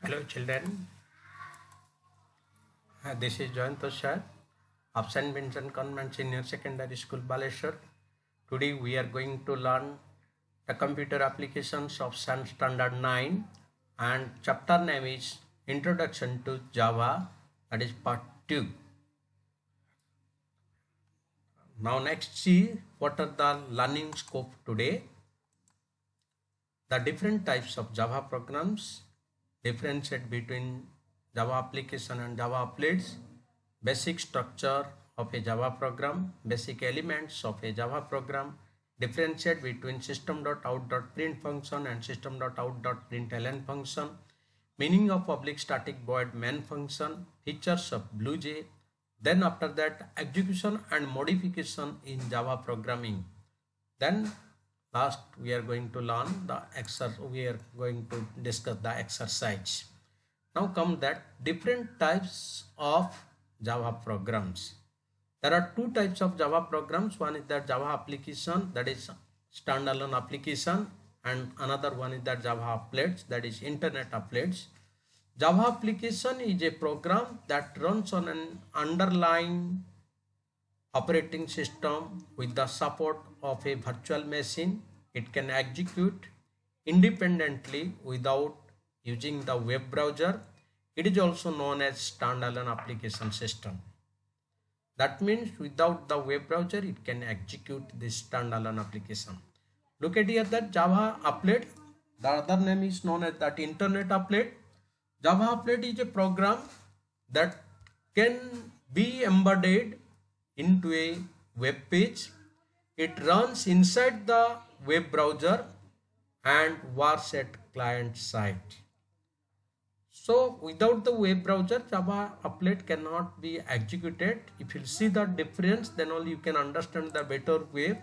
Hello children, this is Jayant Tushar of St. Vincent Convent Senior Secondary School, Baleshwar. Today we are going to learn the computer applications of Standard 9 and chapter name is Introduction to Java, that is part 2. Now next see what are the learning scope today. The different types of Java programs, differentiate between Java application and Java applets, basic structure of a Java program, basic elements of a Java program, differentiate between system.out.print function and system.out.println function, meaning of public static void main function, features of BlueJ, then after that execution and modification in Java programming. Then last we are going to learn the we are going to discuss the exercise. Now come that different types of Java programs. There are two types of Java programs. One is the Java application, that is standalone application, and another one is the Java applets, that is internet applets. Java application is a program that runs on an underlying operating system with the support of a virtual machine. It can execute independently without using the web browser. It is also known as standalone application system. That means without the web browser it can execute this standalone application. Look at here that Java applet, the other name is known as that internet applet. Java applet is a program that can be embedded into a web page. It runs inside the web browser and works at client side. So without the web browser, Java applet cannot be executed. If you see the difference, then only you can understand the better way.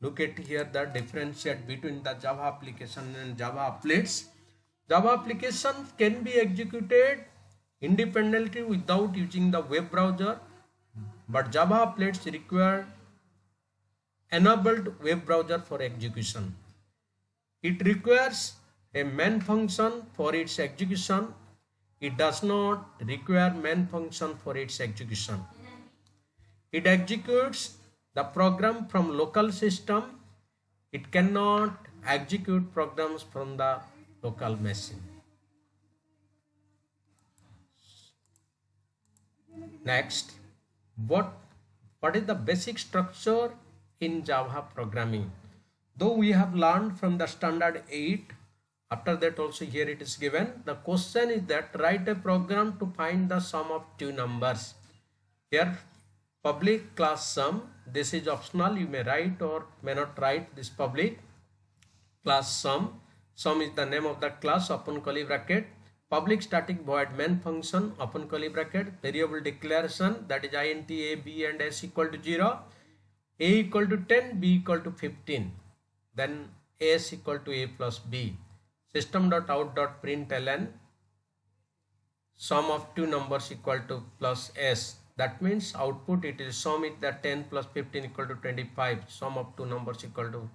Look at here the difference between the Java application and Java applets. Java application can be executed independently without using the web browser, but Java applets require enabled web browser for execution. It requires a main function for its execution. It does not require main function for its execution. It executes the program from local system. It cannot execute programs from the local machine. Next, what is the basic structure in Java programming? Though we have learned from the standard 8, after that also here it is given. The question is that write a program to find the sum of two numbers. Here public class sum, this is optional, you may write or may not write this public class sum. Sum is the name of the class, open curly bracket. Public static void main function, open curly bracket. Variable declaration, that is int a, b and s equal to 0, a equal to 10, b equal to 15, then s equal to a plus b. System.out.println sum of two numbers equal to plus s. That means output it is sum is the 10 plus 15 equal to 25. Sum of two numbers equal to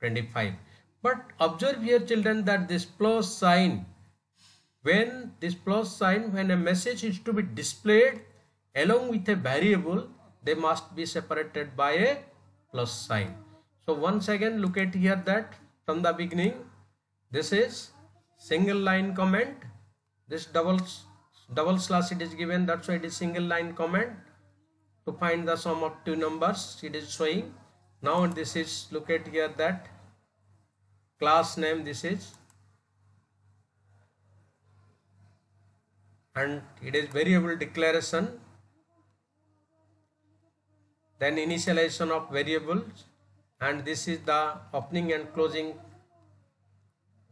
25. But observe here children that this plus sign, when a message is to be displayed along with a variable, they must be separated by a plus sign. So once again look at here that from the beginning, this is single line comment, this double slash it is given, that's why it is single line comment. To find the sum of two numbers it is showing. Now this is, look at here that class name this is, and it is variable declaration, then initialization of variables, and this is the opening and closing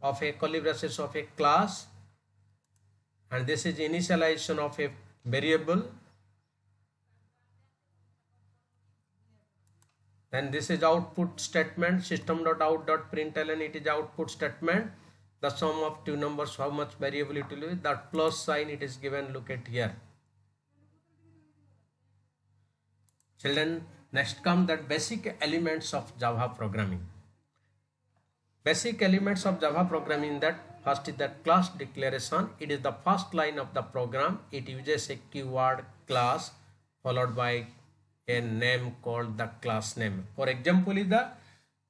of a curly braces of a class, and this is initialization of a variable, then this is output statement, system.out.println, it is output statement, the sum of two numbers, how much variable it will be, that plus sign it is given, look at here. Children, next come the basic elements of Java programming. basic elements of Java programming. That first is the class declaration. It is the first line of the program. It uses a keyword class followed by a name called the class name. For example, is the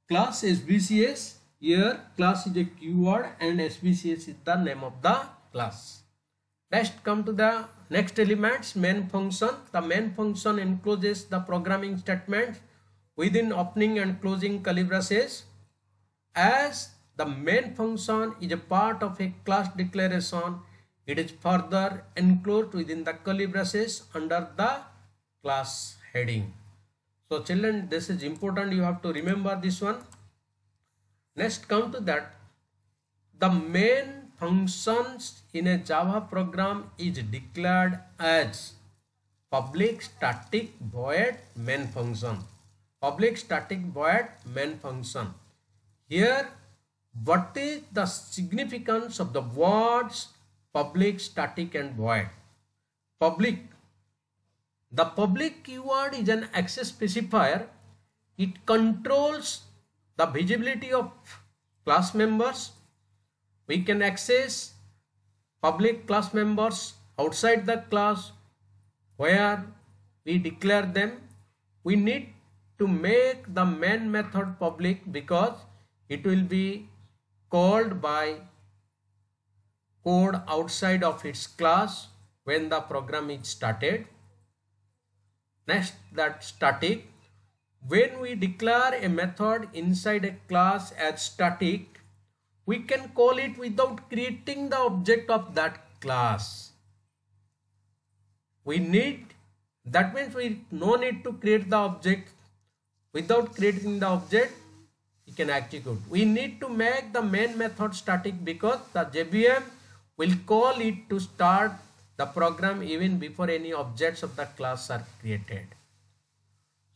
class SBCS. Here class is a keyword and SBCS is the name of the class. Next, come to the next elements, main function. The main function encloses the programming statements within opening and closing curly braces. As the main function is a part of a class declaration, it is further enclosed within the curly braces under the class heading. So children, this is important, you have to remember this one. Next, come to that, the main functions in a Java program is declared as public static void main function. Public static void main function. Here, what is the significance of the words public, static and void? Public. The public keyword is an access specifier. It controls the visibility of class members. We can access public class members outside the class where we declare them. We need to make the main method public because it will be called by code outside of its class when the program is started. Next, that static. When we declare a method inside a class as static, we can call it without creating the object of that class. That means we no need to create the object. Without creating the object, we can execute. We need to make the main method static because the JVM will call it to start the program even before any objects of the class are created.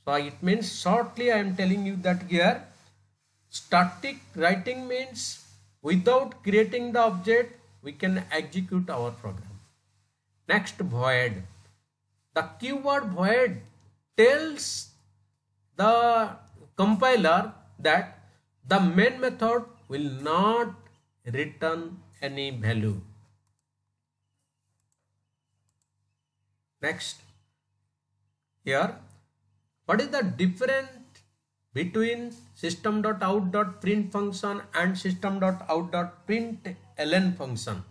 So it means, shortly I am telling you that here static writing means without creating the object we can execute our program. Next, void. The keyword void tells the compiler that the main method will not return any value. Next, here, what is the difference between system.out.print function and system.out.println function?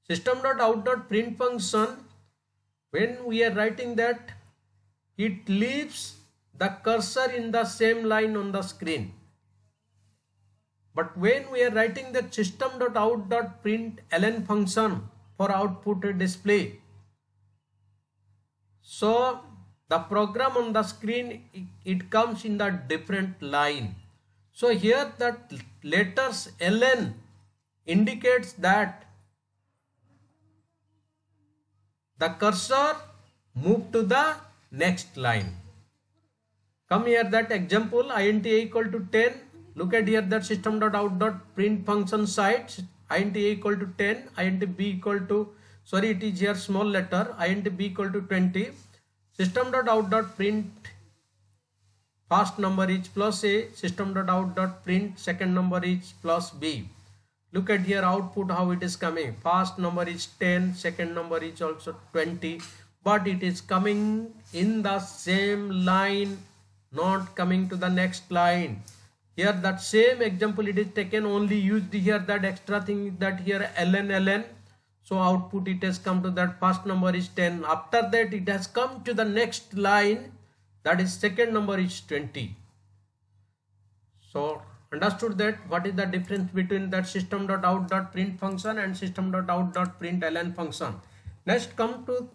System.out.print function, when we are writing that, it leaves the cursor in the same line on the screen. But when we are writing the system.out.println function for output display, so the program on the screen, it comes in the different line. So here that letters ln indicates that the cursor moved to the next line. Come here, that example int a equal to 10. Look at here that system.out.print function side, int a equal to 10, int b equal to, sorry, it is here small letter, int b equal to 20. System.out.print first number is plus a, system.out.print second number is plus b. Look at here output how it is coming. First number is 10, second number is also 20, but it is coming in the same line, not coming to the next line. Here that same example it is taken, only used here that extra thing that here ln. So output it has come to that first number is 10. After that it has come to the next line, that is second number is 20. So understood that what is the difference between that system.out.print function and system.out.println function. Next, come to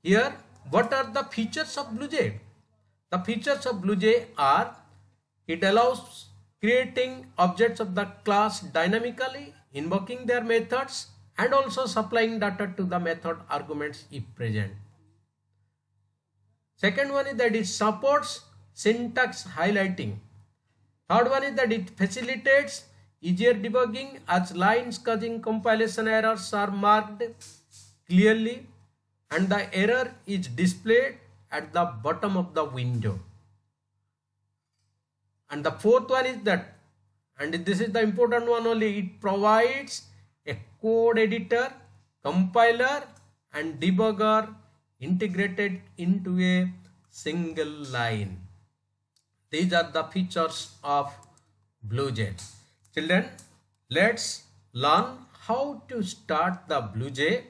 here, what are the features of BlueJ? The features of BlueJ are, it allows creating objects of the class dynamically, invoking their methods, and also supplying data to the method arguments if present. Second one is that it supports syntax highlighting. Third one is that it facilitates easier debugging as lines causing compilation errors are marked clearly and the error is displayed at the bottom of the window. And the fourth one is that, and this is the important one only. It provides a code editor, compiler and debugger integrated into a single line. These are the features of BlueJ. Children, let's learn how to start the BlueJ.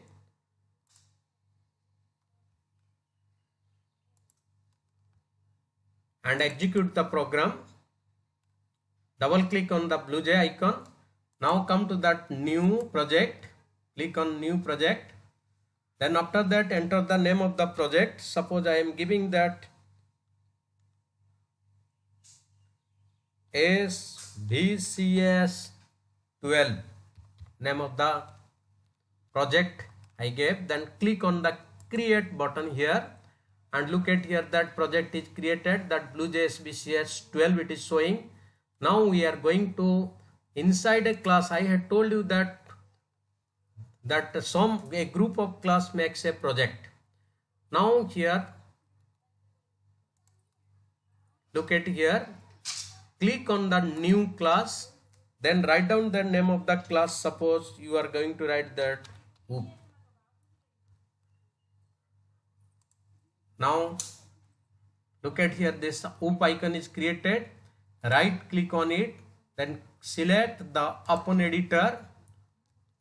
And execute the program. Double click on the BlueJ icon. Now come to that new project. Click on new project. Then after that enter the name of the project. Suppose I am giving that SVCS 12 name of the project I gave. Then click on the create button here and look at here, that project is created, that BlueJ SVCS 12 it is showing. Now we are going to inside a class. I had told you that a group of class makes a project. Now here look at here, click on the new class, then write down the name of the class. Suppose you are going to write that OOP. Now look at here, this OOP icon is created. Right click on it, then select the open editor.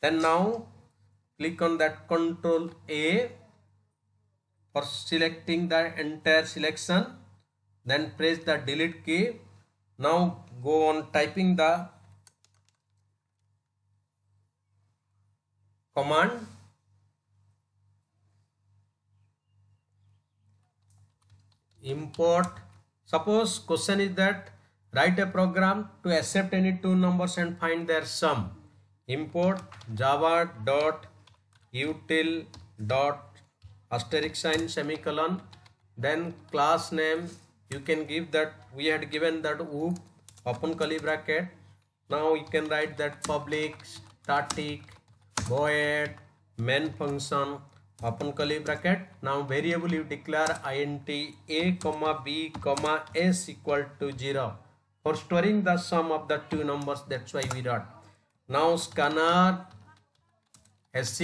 Then now click on that Control A for selecting the entire selection. Then press the delete key. Now go on typing the command. Import. Suppose question is that write a program to accept any two numbers and find their sum. Import java.util.asterisk sign semicolon. Then class name you can give that, we had given that OOP open curly bracket. Now you can write that public static void main function open curly bracket. Now variable you declare int a comma b comma s equal to 0 for storing the sum of the two numbers. That's why we wrote. Now scanner sc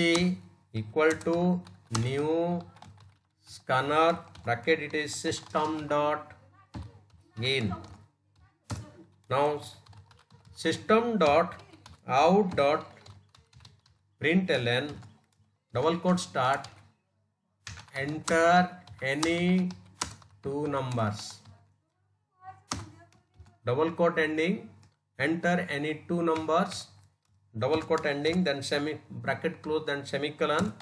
equal to new scanner bracket, it is system dot in. Now system dot out dot println double quote start, enter any two numbers, double quote ending, enter any two numbers, double quote ending, then semi bracket close, then semicolon,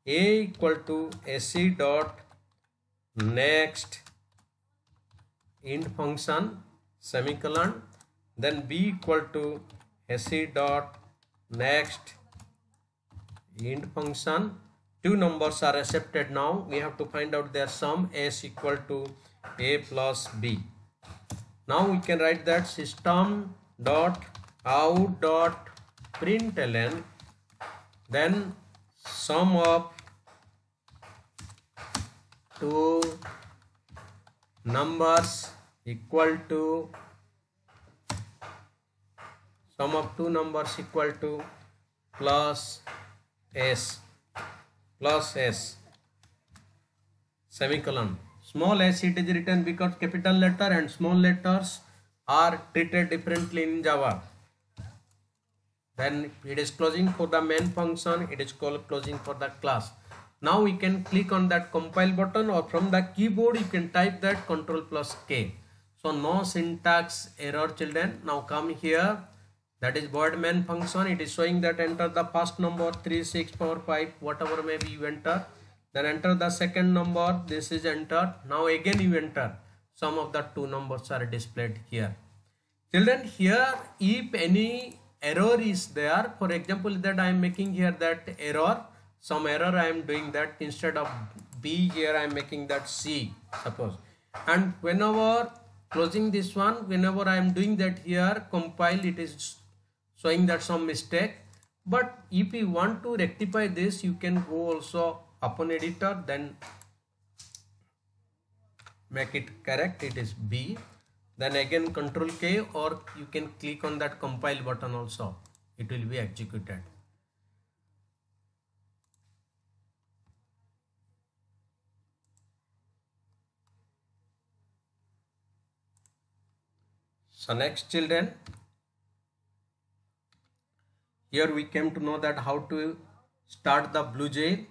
a equal to sc dot next int function semicolon, then b equal to sc dot next int function. Two numbers are accepted. Now we have to find out their sum, s equal to a plus b. Now we can write that system dot out dot println, then sum of two numbers equal to sum of two numbers equal to plus s semicolon. Small s it is written because capital letter and small letters are treated differently in Java. Then it is closing for the main function, it is called closing for the class. Now we can click on that compile button, or from the keyboard you can type that Ctrl plus K. So no syntax error, children. Now come here, that is void main function. It is showing that enter the first number 3, 6, 4, 5, whatever may be you enter. Then enter the second number, this is entered. Now again you enter. Some of the two numbers are displayed here. Children, here if any error is there, for example that I am making here that error, some error I am doing that, instead of B here I am making that C, suppose. And whenever closing this one, whenever I am doing that here, compile, it is showing that some mistake. But if you want to rectify this, you can go also upon editor, then make it correct, it is B. then again Control K, or you can click on that compile button also, it will be executed. So next children, here we came to know that how to start the BlueJ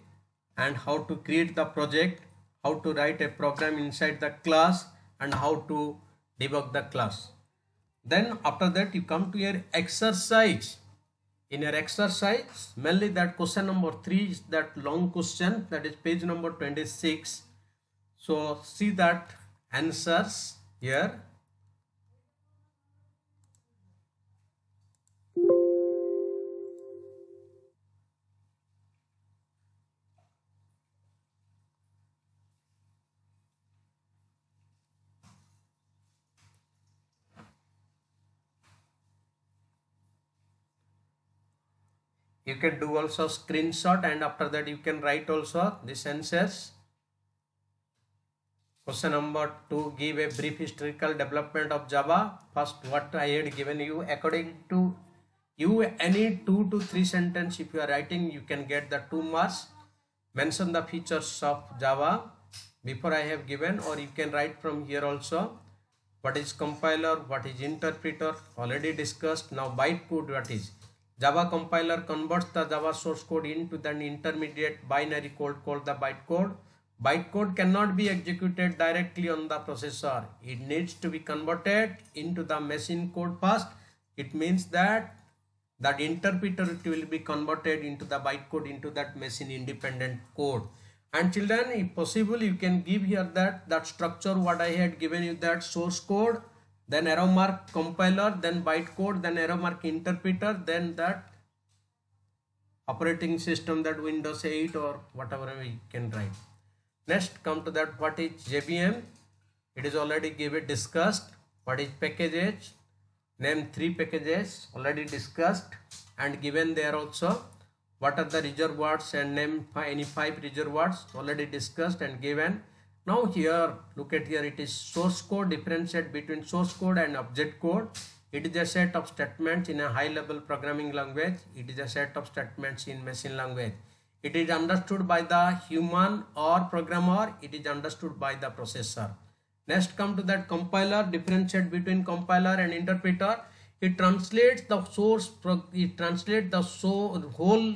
and how to create the project, how to write a program inside the class, and how to debug the class. Then after that you come to your exercise. In your exercise, mainly that question number 3 is that long question, that is page number 26. So see that answers here. You can do also screenshot, and after that you can write also this answers. Question number 2, give a brief historical development of Java. First, what I had given you, according to you, any 2 to 3 sentence if you are writing, you can get the 2 marks. Mention the features of Java before I have given, or you can write from here also. What is compiler, what is interpreter, already discussed. Now bytecode, what is? Java compiler converts the Java source code into an intermediate binary code called the bytecode. Bytecode cannot be executed directly on the processor. It needs to be converted into the machine code first. It means that that interpreter will be converted into the bytecode into that machine independent code. And children, if possible, you can give here that structure what I had given you, that source code, then arrow mark compiler, then bytecode, then arrow mark interpreter, then that operating system, that Windows 8 or whatever we can write. Next, come to that what is JVM. It is already given, discussed. What is packages? Name 3 packages, already discussed and given there also. What are the reservoirs and name any 5 reservoirs, already discussed and given. Now here, look at here, it is source code, differentiate between source code and object code. It is a set of statements in a high level programming language. It is a set of statements in machine language. It is understood by the human or programmer. It is understood by the processor. Next, come to that compiler, differentiate between compiler and interpreter. It translates the whole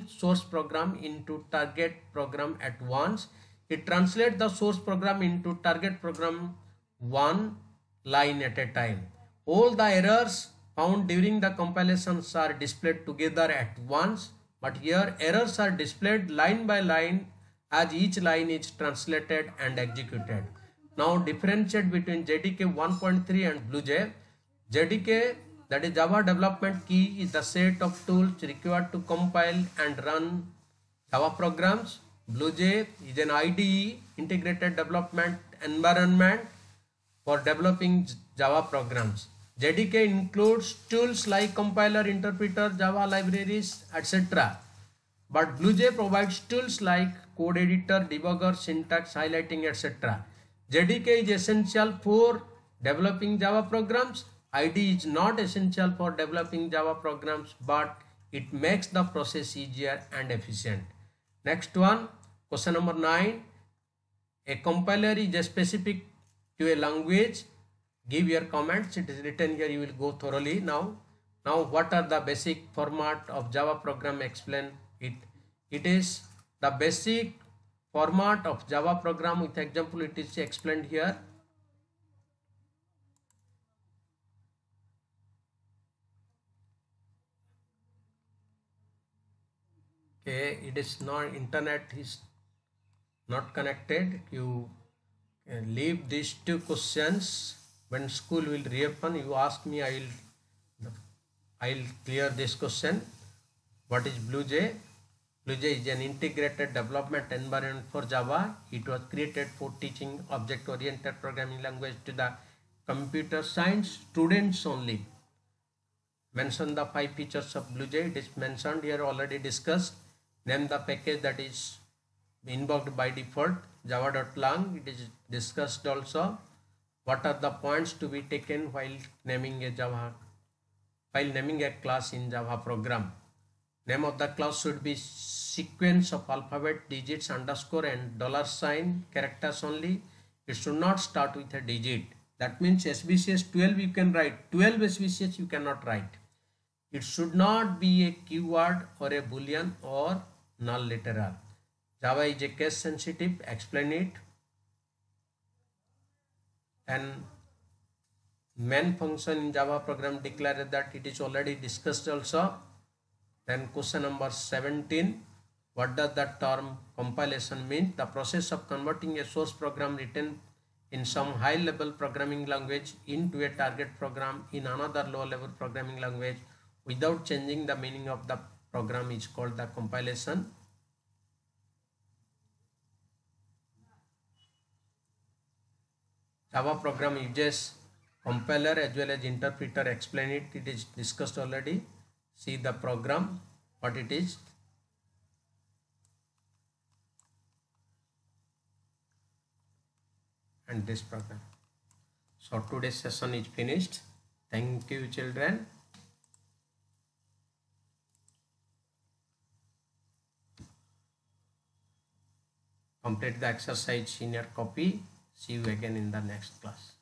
source program into target program at once. It translates the source program into target program one line at a time. All the errors found during the compilations are displayed together at once, but here errors are displayed line by line as each line is translated and executed. Now differentiate between JDK 1.3 and BlueJ. JDK, that is Java Development Key, is the set of tools required to compile and run Java programs. BlueJ is an IDE, Integrated Development Environment, for developing Java programs. JDK includes tools like compiler, interpreter, Java libraries, etc. But BlueJ provides tools like code editor, debugger, syntax, highlighting, etc. JDK is essential for developing Java programs. IDE is not essential for developing Java programs, but it makes the process easier and efficient. Next one, question number 9. A compiler is a specific to a language. Give your comments. It is written here. You will go thoroughly now. Now, what are the basic format of Java program? Explain it. It is the basic format of Java program. With example, it is explained here. Okay, it is not, internet is not connected. You leave these 2 questions. When school will reopen, you ask me, I will clear this question. What is BlueJ? BlueJ is an integrated development environment for Java. It was created for teaching object-oriented programming language to the computer science students only. Mention the 5 features of BlueJ. It is mentioned here, already discussed. Name the package that is invoked by default, java.lang. It is discussed also. What are the points to be taken while naming a class in Java program? Name of the class should be sequence of alphabet, digits, underscore and dollar sign characters only. It should not start with a digit. That means SBCS 12 you can write, 12 SBCS you cannot write. It should not be a keyword or a boolean or null literal. Java is a case sensitive, explain it. And main function in Java program declared that it is already discussed also. Then question number 17. What does the term compilation mean? The process of converting a source program written in some high level programming language into a target program in another low level programming language without changing the meaning of the program is called the compilation. Java program uses compiler as well as interpreter. Explain it. It is discussed already. See the program, what it is. And this program. So today's session is finished. Thank you, children. Complete the exercise in your copy. See you again in the next class.